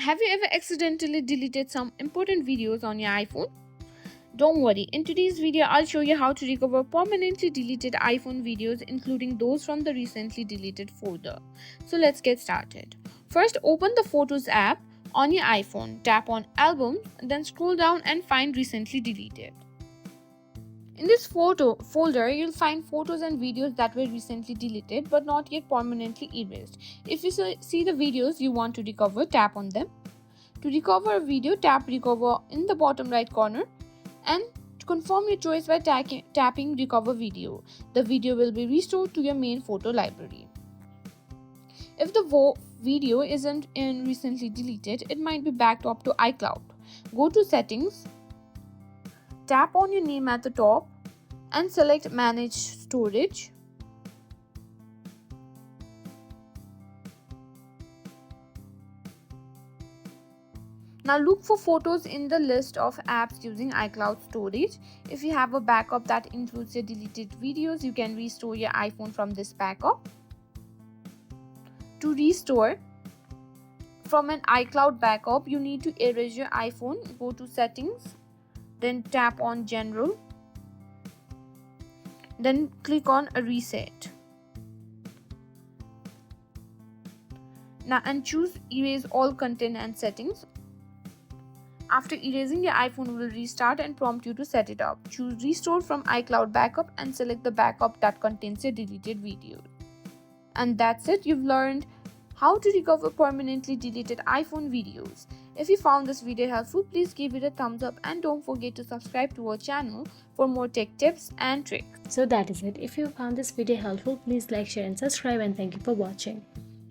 Have you ever accidentally deleted some important videos on your iPhone? Don't worry, in today's video, I'll show you how to recover permanently deleted iPhone videos, including those from the recently deleted folder. So let's get started. First, open the Photos app on your iPhone, tap on Albums, then scroll down and find Recently Deleted. In this photo folder, you'll find photos and videos that were recently deleted but not yet permanently erased. If you see the videos you want to recover, tap on them. To recover a video, tap Recover in the bottom right corner and confirm your choice by tapping Recover Video. The video will be restored to your main photo library. If the video isn't recently deleted, it might be backed up to iCloud. Go to Settings, tap on your name at the top and select Manage Storage. Now look for photos in the list of apps using iCloud storage. If you have a backup that includes your deleted videos, you can restore your iPhone from this backup. To restore from an iCloud backup, you need to erase your iPhone. Go to Settings, then tap on General, then click on Reset. Now and choose Erase All Content and Settings. After erasing, your iPhone will restart and prompt you to set it up. Choose Restore from iCloud Backup and select the backup that contains your deleted videos. And that's it, you've learned how to recover permanently deleted iPhone videos. If you found this video helpful, please give it a thumbs up and don't forget to subscribe to our channel for more tech tips and tricks. So that is it. If you found this video helpful, please like, share and subscribe, and thank you for watching.